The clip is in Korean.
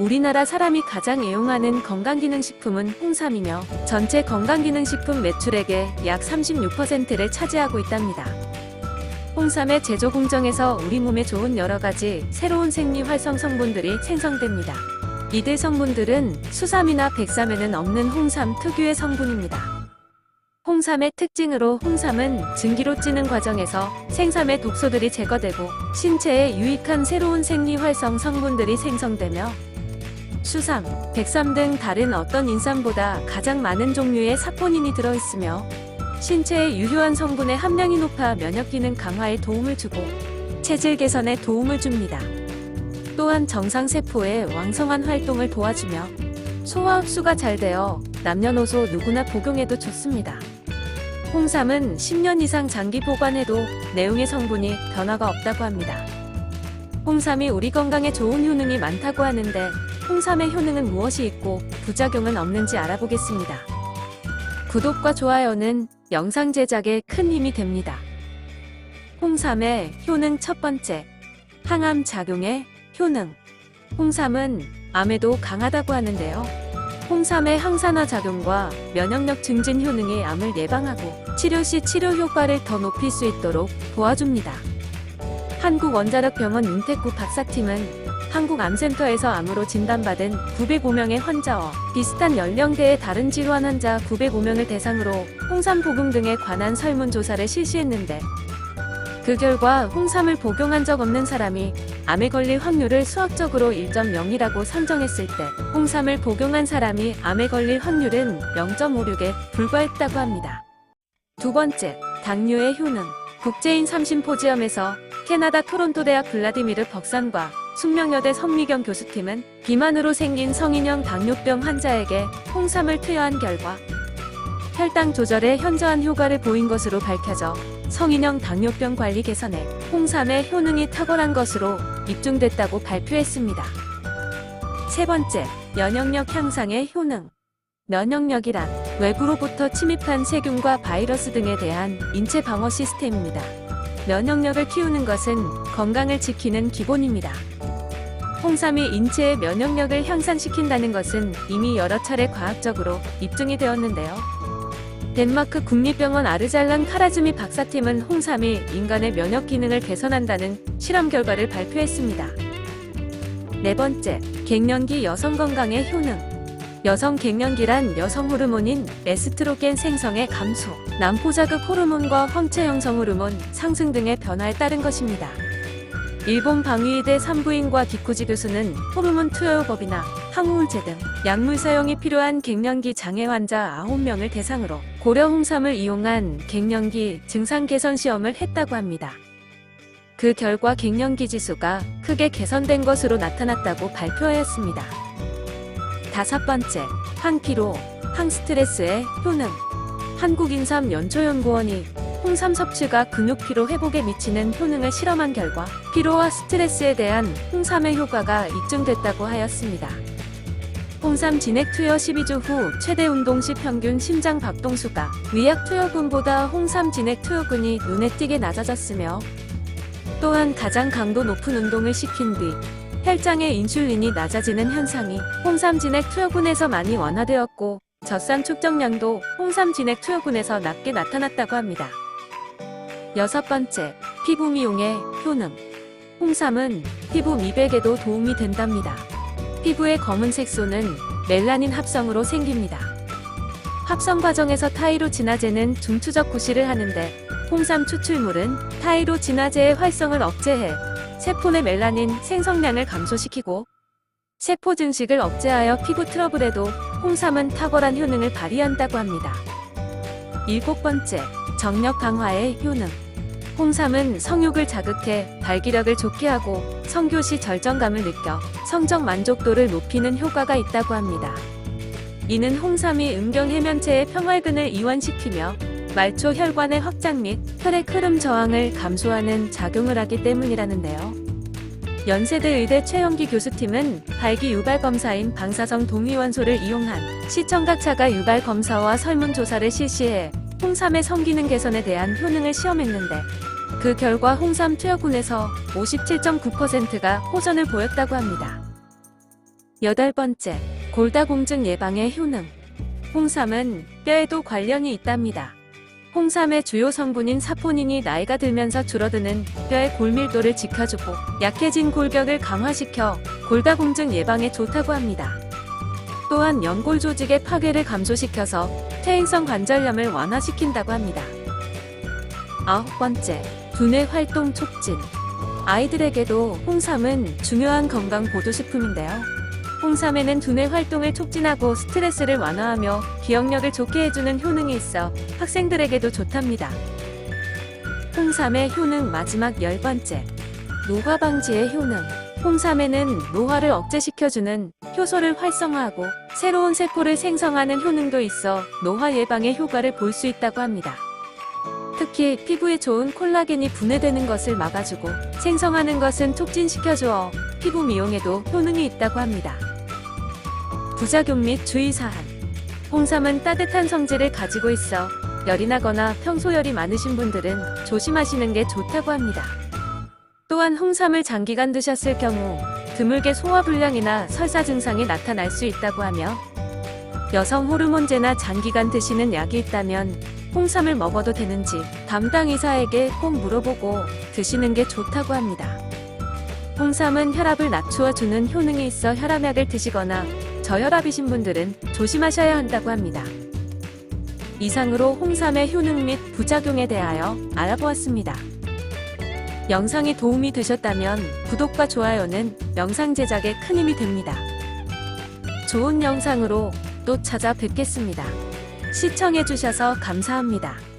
우리나라 사람이 가장 애용하는 건강기능식품은 홍삼이며 전체 건강기능식품 매출액의 약 36%를 차지하고 있답니다. 홍삼의 제조 공정에서 우리 몸에 좋은 여러가지 새로운 생리활성 성분들이 생성됩니다. 이들 성분들은 수삼이나 백삼에는 없는 홍삼 특유의 성분입니다. 홍삼의 특징으로 홍삼은 증기로 찌는 과정에서 생삼의 독소들이 제거되고 신체에 유익한 새로운 생리활성 성분들이 생성되며 수삼, 백삼 등 다른 어떤 인삼보다 가장 많은 종류의 사포닌이 들어있으며 신체에 유효한 성분의 함량이 높아 면역기능 강화에 도움을 주고 체질 개선에 도움을 줍니다. 또한 정상세포의 왕성한 활동을 도와주며 소화 흡수가 잘 되어 남녀노소 누구나 복용해도 좋습니다. 홍삼은 10년 이상 장기 보관해도 내용의 성분이 변화가 없다고 합니다. 홍삼이 우리 건강에 좋은 효능이 많다고 하는데 홍삼의 효능은 무엇이 있고 부작용은 없는지 알아보겠습니다. 구독과 좋아요는 영상 제작에 큰 힘이 됩니다. 홍삼의 효능 첫 번째, 항암 작용의 효능. 홍삼은 암에도 강하다고 하는데요. 홍삼의 항산화 작용과 면역력 증진 효능이 암을 예방하고 치료 시 치료 효과를 더 높일 수 있도록 도와줍니다. 한국원자력병원 윤택구 박사팀은 한국암센터에서 암으로 진단받은 905명의 환자와 비슷한 연령대의 다른 질환 환자 905명을 대상으로 홍삼 복용 등에 관한 설문조사를 실시했는데 그 결과 홍삼을 복용한 적 없는 사람이 암에 걸릴 확률을 수학적으로 1.0이라고 선정했을 때 홍삼을 복용한 사람이 암에 걸릴 확률은 0.56에 불과했다고 합니다. 두 번째, 당뇨의 효능. 국제인 심포지엄에서 캐나다 토론토 대학 블라디미르 박사과 숙명여대 성미경 교수팀은 비만으로 생긴 성인형 당뇨병 환자에게 홍삼을 투여한 결과 혈당 조절에 현저한 효과를 보인 것으로 밝혀져 성인형 당뇨병 관리 개선에 홍삼의 효능이 탁월한 것으로 입증됐다고 발표했습니다. 세 번째, 면역력 향상의 효능. 면역력이란 외부로부터 침입한 세균과 바이러스 등에 대한 인체 방어 시스템입니다. 면역력을 키우는 것은 건강을 지키는 기본입니다. 홍삼이 인체의 면역력을 향상시킨다는 것은 이미 여러 차례 과학적으로 입증이 되었는데요. 덴마크 국립병원 아르잘란 카라즈미 박사팀은 홍삼이 인간의 면역 기능을 개선한다는 실험 결과를 발표했습니다. 네 번째, 갱년기 여성 건강의 효능. 여성 갱년기란 여성 호르몬인 에스트로겐 생성의 감소, 난포자극 호르몬과 황체 형성 호르몬 상승 등의 변화에 따른 것입니다. 일본 방위의대 산부인과 기쿠지 교수는 호르몬 투여요법이나 항우울제 등 약물 사용이 필요한 갱년기 장애 환자 9명을 대상으로 고려 홍삼을 이용한 갱년기 증상 개선 시험을 했다고 합니다. 그 결과 갱년기 지수가 크게 개선된 것으로 나타났다고 발표하였습니다. 다섯 번째, 항피로, 항스트레스의 효능. 한국인삼연초연구원이 홍삼 섭취가 근육피로 회복에 미치는 효능을 실험한 결과 피로와 스트레스에 대한 홍삼의 효과가 입증됐다고 하였습니다. 홍삼 진액 투여 12주 후 최대 운동 시 평균 심장 박동수가 위약 투여군보다 홍삼 진액 투여군이 눈에 띄게 낮아졌으며 또한 가장 강도 높은 운동을 시킨 뒤 혈장의 인슐린이 낮아지는 현상이 홍삼 진액 투여군에서 많이 완화되었고 젖산 축적량도 홍삼 진액 투여군에서 낮게 나타났다고 합니다. 여섯 번째, 피부 미용의 효능. 홍삼은 피부 미백에도 도움이 된답니다. 피부의 검은색 소는 멜라닌 합성으로 생깁니다. 합성 과정에서 타이로진아제는 중추적 구실을 하는데 홍삼 추출물은 타이로진아제의 활성을 억제해 세포 내 멜라닌 생성량을 감소시키고 세포 증식을 억제하여 피부 트러블에도 홍삼은 탁월한 효능을 발휘한다고 합니다. 일곱 번째, 정력 강화의 효능. 홍삼은 성욕을 자극해 발기력을 좋게 하고 성교 시 절정감을 느껴 성적 만족도를 높이는 효과가 있다고 합니다. 이는 홍삼이 음경 해면체의 평활근을 이완시키며 말초 혈관의 확장 및 혈액 흐름 저항을 감소하는 작용을 하기 때문이라는데요. 연세대 의대 최영기 교수팀은 발기 유발 검사인 방사성 동위원소를 이용한 시청각 자가 유발 검사와 설문조사를 실시해 홍삼의 성기능 개선에 대한 효능을 시험했는데 그 결과 홍삼 투여군에서 57.9%가 호전을 보였다고 합니다. 8번째, 골다공증 예방의 효능. 홍삼은 뼈에도 관련이 있답니다. 홍삼의 주요 성분인 사포닌이 나이가 들면서 줄어드는 뼈의 골밀도를 지켜주고 약해진 골격을 강화시켜 골다공증 예방에 좋다고 합니다. 또한 연골 조직의 파괴를 감소시켜서 퇴행성 관절염을 완화시킨다고 합니다. 9번째, 두뇌 활동 촉진. 아이들에게도 홍삼은 중요한 건강 보조식품인데요. 홍삼에는 두뇌 활동을 촉진하고 스트레스를 완화하며 기억력을 좋게 해주는 효능이 있어 학생들에게도 좋답니다. 홍삼의 효능 마지막 10번째, 노화 방지의 효능. 홍삼에는 노화를 억제시켜주는 효소를 활성화하고 새로운 세포를 생성하는 효능도 있어 노화 예방의 효과를 볼 수 있다고 합니다. 특히 피부에 좋은 콜라겐이 분해되는 것을 막아주고 생성하는 것은 촉진시켜주어 피부 미용에도 효능이 있다고 합니다. 부작용 및 주의사항. 홍삼은 따뜻한 성질을 가지고 있어 열이 나거나 평소 열이 많으신 분들은 조심하시는 게 좋다고 합니다. 또한 홍삼을 장기간 드셨을 경우 드물게 소화불량이나 설사 증상이 나타날 수 있다고 하며 여성 호르몬제나 장기간 드시는 약이 있다면 홍삼을 먹어도 되는지 담당 의사에게 꼭 물어보고 드시는 게 좋다고 합니다. 홍삼은 혈압을 낮추어주는 효능이 있어 혈압약을 드시거나 저혈압이신 분들은 조심하셔야 한다고 합니다. 이상으로 홍삼의 효능 및 부작용에 대하여 알아보았습니다. 영상이 도움이 되셨다면 구독과 좋아요는 영상 제작에 큰 힘이 됩니다. 좋은 영상으로 또 찾아뵙겠습니다. 시청해주셔서 감사합니다.